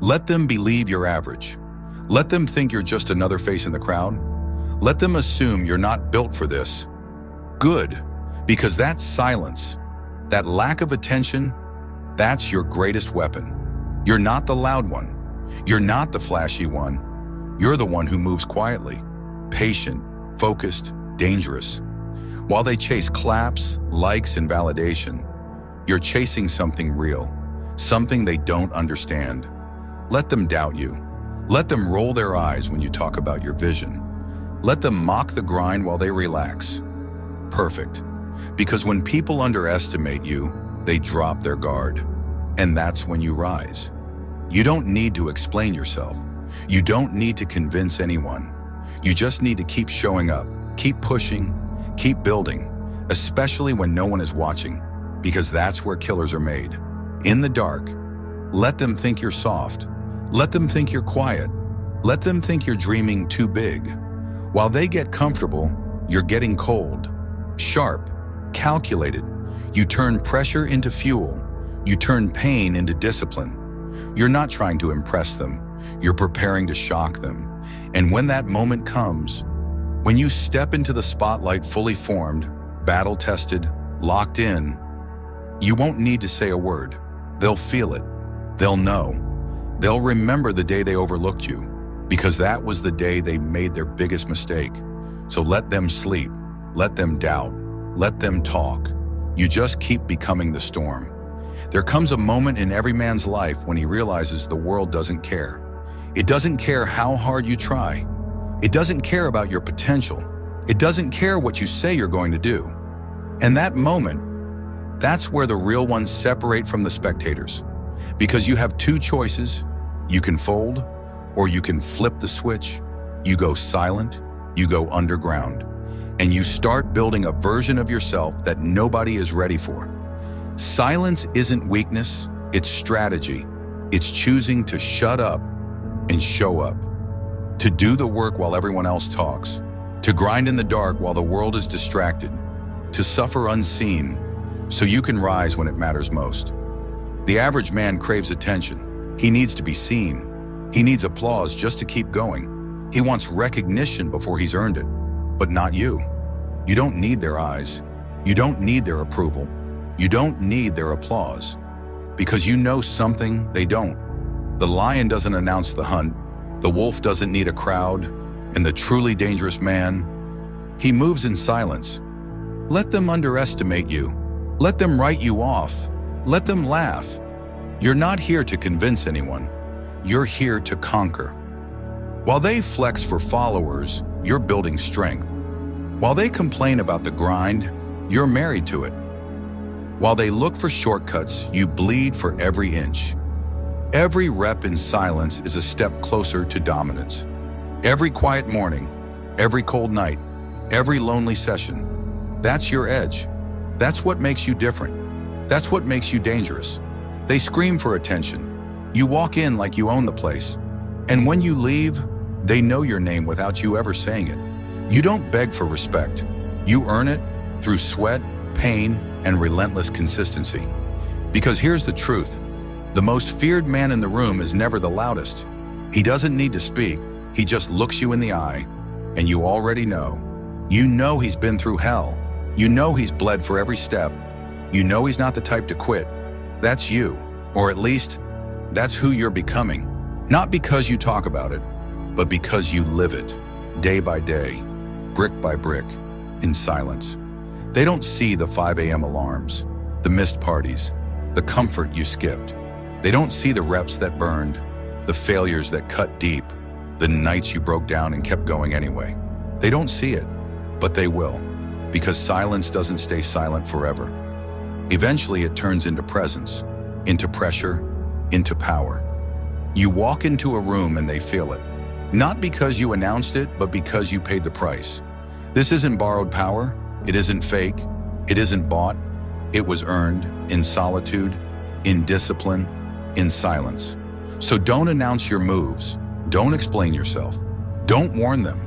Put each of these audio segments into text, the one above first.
Let them believe you're average. Let them think you're just another face in the crowd. Let them assume you're not built for this. Good, because that silence, that lack of attention, that's your greatest weapon. You're not the loud one. You're not the flashy one. You're the one who moves quietly, patient, focused, dangerous. While they chase claps, likes, and validation, you're chasing something real, something they don't understand. Let them doubt you. Let them roll their eyes when you talk about your vision. Let them mock the grind while they relax. Perfect. Because when people underestimate you, they drop their guard. And that's when you rise. You don't need to explain yourself. You don't need to convince anyone. You just need to keep showing up, keep pushing, keep building, especially when no one is watching, because that's where killers are made. In the dark, let them think you're soft. Let them think you're quiet. Let them think you're dreaming too big. While they get comfortable, you're getting cold, sharp, calculated. You turn pressure into fuel. You turn pain into discipline. You're not trying to impress them. You're preparing to shock them. And when that moment comes, when you step into the spotlight fully formed, battle-tested, locked in, you won't need to say a word. They'll feel it. They'll know. They'll remember the day they overlooked you, because that was the day they made their biggest mistake. So let them sleep. Let them doubt. Let them talk. You just keep becoming the storm. There comes a moment in every man's life when he realizes the world doesn't care. It doesn't care how hard you try. It doesn't care about your potential. It doesn't care what you say you're going to do. And that moment, that's where the real ones separate from the spectators. Because you have two choices. You can fold, or you can flip the switch. You go silent, you go underground, and you start building a version of yourself that nobody is ready for. Silence isn't weakness, it's strategy. It's choosing to shut up and show up. To do the work while everyone else talks. To grind in the dark while the world is distracted. To suffer unseen so you can rise when it matters most. The average man craves attention. He needs to be seen. He needs applause just to keep going. He wants recognition before he's earned it. But not you. You don't need their eyes. You don't need their approval. You don't need their applause. Because you know something they don't. The lion doesn't announce the hunt. The wolf doesn't need a crowd. And the truly dangerous man, he moves in silence. Let them underestimate you. Let them write you off. Let them laugh. You're not here to convince anyone. You're here to conquer. While they flex for followers, you're building strength. While they complain about the grind, you're married to it. While they look for shortcuts, you bleed for every inch. Every rep in silence is a step closer to dominance. Every quiet morning, every cold night, every lonely session, that's your edge. That's what makes you different. That's what makes you dangerous. They scream for attention. You walk in like you own the place. And when you leave, they know your name without you ever saying it. You don't beg for respect. You earn it through sweat, pain, and relentless consistency. Because here's the truth. The most feared man in the room is never the loudest. He doesn't need to speak. He just looks you in the eye, and you already know. You know he's been through hell. You know he's bled for every step. You know he's not the type to quit. That's you, or at least, that's who you're becoming. Not because you talk about it, but because you live it, day by day, brick by brick, in silence. They don't see the 5 a.m. alarms, the missed parties, the comfort you skipped. They don't see the reps that burned, the failures that cut deep, the nights you broke down and kept going anyway. They don't see it, but they will, because silence doesn't stay silent forever. Eventually it turns into presence, into pressure, into power. You walk into a room and they feel it. Not because you announced it, but because you paid the price. This isn't borrowed power. It isn't fake. It isn't bought. It was earned in solitude, in discipline, in silence. So don't announce your moves. Don't explain yourself. Don't warn them.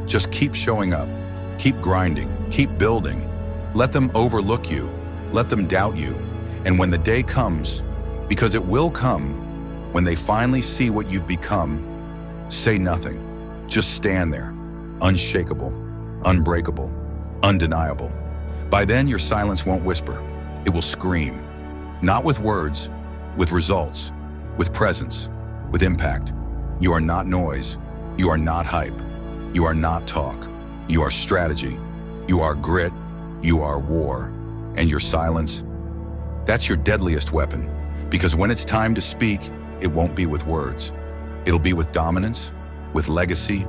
Just keep showing up. Keep grinding. Keep building. Let them overlook you. Let them doubt you. And when the day comes, because it will come, When they finally see what you've become, say nothing. Just stand there, unshakable, unbreakable, undeniable. By then, your silence won't whisper. It will scream. Not with words, with results, with presence, with impact. You are not noise. You are not hype. You are not talk. You are strategy. You are grit. You are war. And your silence, that's your deadliest weapon. Because when it's time to speak, it won't be with words. It'll be with dominance, with legacy.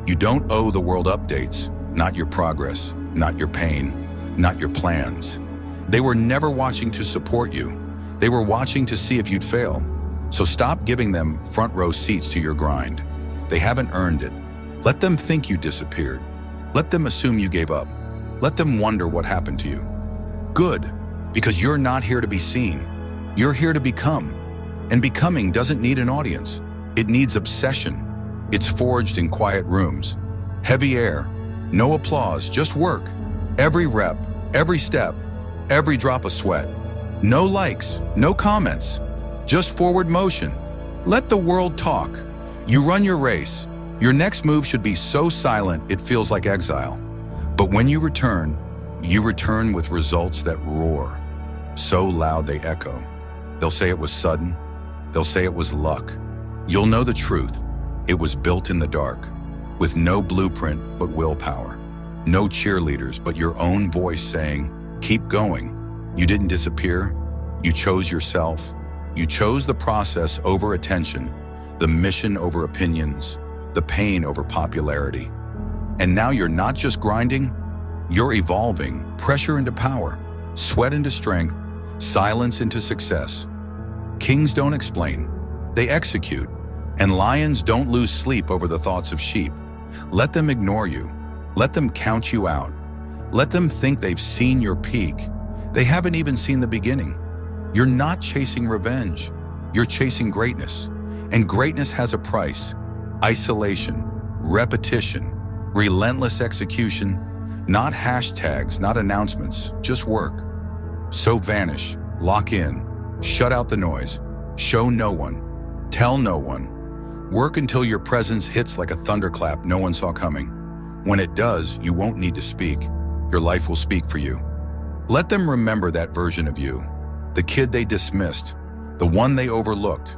You don't owe the world updates, not your progress, not your pain, not your plans. They were never watching to support you. They were watching to see if you'd fail. So stop giving them front row seats to your grind. They haven't earned it. Let them think you disappeared. Let them assume you gave up. Let them wonder what happened to you. Good, because you're not here to be seen. You're here to become. And becoming doesn't need an audience. It needs obsession. It's forged in quiet rooms. Heavy air, no applause, just work. Every rep, every step, every drop of sweat. No likes, no comments, just forward motion. Let the world talk. You run your race. Your next move should be so silent it feels like exile. But when you return with results that roar, so loud they echo. They'll say it was sudden. They'll say it was luck. You'll know the truth. It was built in the dark, with no blueprint but willpower. No cheerleaders but your own voice saying, keep going. You didn't disappear. You chose yourself. You chose the process over attention, the mission over opinions, the pain over popularity. And now you're not just grinding, you're evolving, pressure into power, sweat into strength, silence into success. Kings don't explain, they execute. And lions don't lose sleep over the thoughts of sheep. Let them ignore you. Let them count you out. Let them think they've seen your peak. They haven't even seen the beginning. You're not chasing revenge. You're chasing greatness. And greatness has a price. Isolation, repetition, relentless execution, not hashtags, not announcements, just work. So vanish, lock in, shut out the noise, show no one, tell no one. Work until your presence hits like a thunderclap no one saw coming. When it does, you won't need to speak. Your life will speak for you. Let them remember that version of you, the kid they dismissed, the one they overlooked.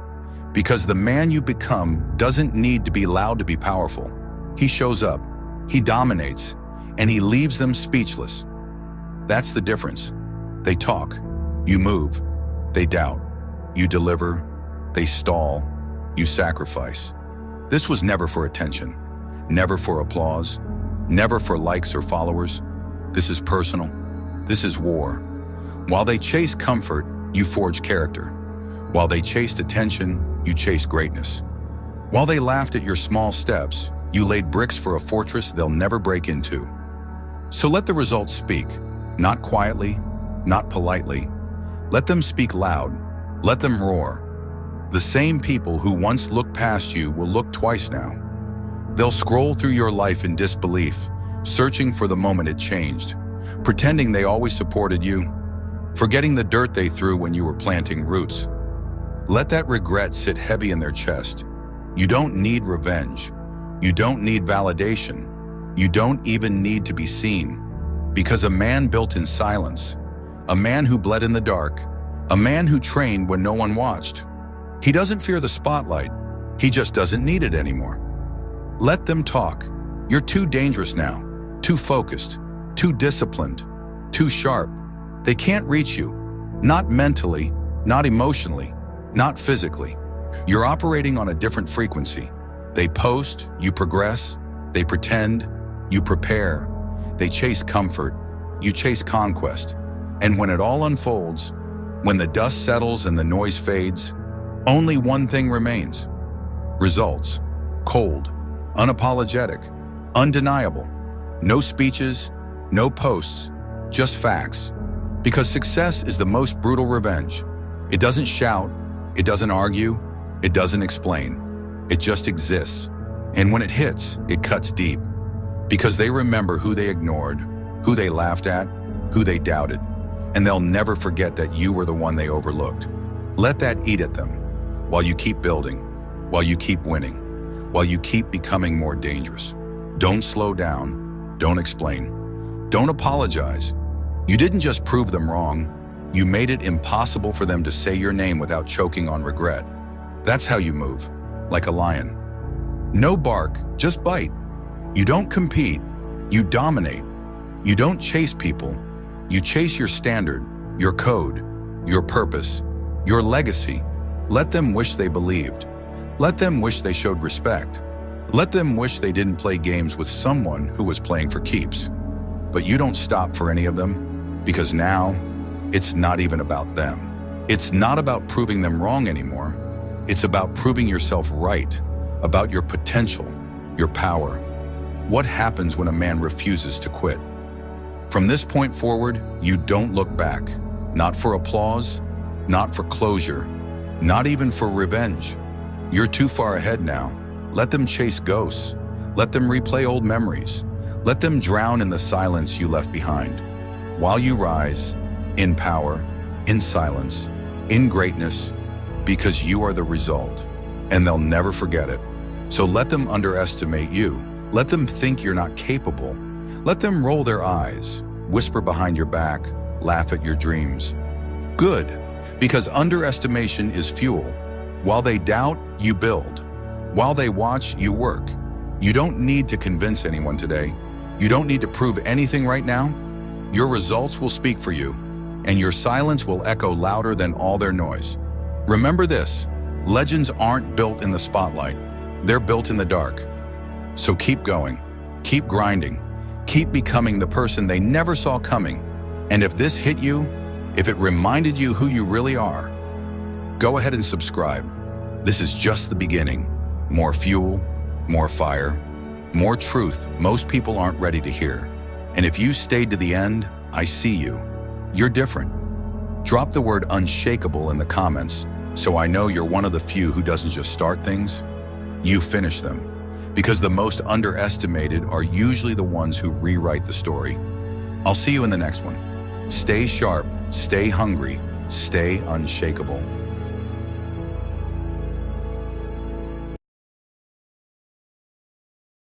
Because the man you become doesn't need to be loud to be powerful. He shows up, he dominates, and he leaves them speechless. That's the difference. They talk, you move. They doubt, you deliver. They stall, you sacrifice. This was never for attention, never for applause, never for likes or followers. This is personal. This is war. While they chase comfort, you forge character. While they chased attention, you chase greatness. While they laughed at your small steps, you laid bricks for a fortress they'll never break into. So let the results speak, not quietly, not politely. Let them speak loud. Let them roar. The same people who once looked past you will look twice now. They'll scroll through your life in disbelief, searching for the moment it changed, pretending they always supported you, forgetting the dirt they threw when you were planting roots. Let that regret sit heavy in their chest. You don't need revenge. You don't need validation. You don't even need to be seen. Because a man built in silence, a man who bled in the dark, a man who trained when no one watched. He doesn't fear the spotlight. He just doesn't need it anymore. Let them talk. You're too dangerous now, too focused, too disciplined, too sharp. They can't reach you, not mentally, not emotionally, not physically. You're operating on a different frequency. They post, you progress. They pretend, you prepare. They chase comfort, you chase conquest. And when it all unfolds, when the dust settles and the noise fades, only one thing remains. Results. Cold, unapologetic, undeniable. No speeches, no posts, just facts. Because success is the most brutal revenge. It doesn't shout, it doesn't argue, it doesn't explain. It just exists. And when it hits, it cuts deep. Because they remember who they ignored, who they laughed at, who they doubted. And they'll never forget that you were the one they overlooked. Let that eat at them. while you keep building, while you keep winning, while you keep becoming more dangerous. Don't slow down. Don't explain. Don't apologize. You didn't just prove them wrong. You made it impossible for them to say your name without choking on regret. That's how you move, like a lion. No bark, just bite. You don't compete. You dominate. You don't chase people. You chase your standard, your code, your purpose, your legacy. Let them wish they believed. Let them wish they showed respect. Let them wish they didn't play games with someone who was playing for keeps. But you don't stop for any of them, because now it's not even about them. It's not about proving them wrong anymore. It's about proving yourself right, about your potential, your power. What happens when a man refuses to quit? From this point forward, you don't look back. Not for applause, not for closure, not even for revenge. You're too far ahead now. Let them chase ghosts. Let them replay old memories. Let them drown in the silence you left behind. While you rise, in power, in silence, in greatness, because you are the result, and they'll never forget it. So let them underestimate you. Let them think you're not capable. Let them roll their eyes, whisper behind your back, laugh at your dreams. Good, because underestimation is fuel. While they doubt, you build. While they watch, you work. You don't need to convince anyone today. You don't need to prove anything right now. Your results will speak for you, and your silence will echo louder than all their noise. Remember this, legends aren't built in the spotlight. They're built in the dark. So keep going, keep grinding, keep becoming the person they never saw coming. And if this hit you, if it reminded you who you really are, go ahead and subscribe. This is just the beginning. More fuel, more fire, more truth most people aren't ready to hear. And if you stayed to the end, I see you. You're different. Drop the word unshakable in the comments so I know you're one of the few who doesn't just start things, you finish them. Because the most underestimated are usually the ones who rewrite the story. I'll see you in the next one. Stay sharp, stay hungry, stay unshakable.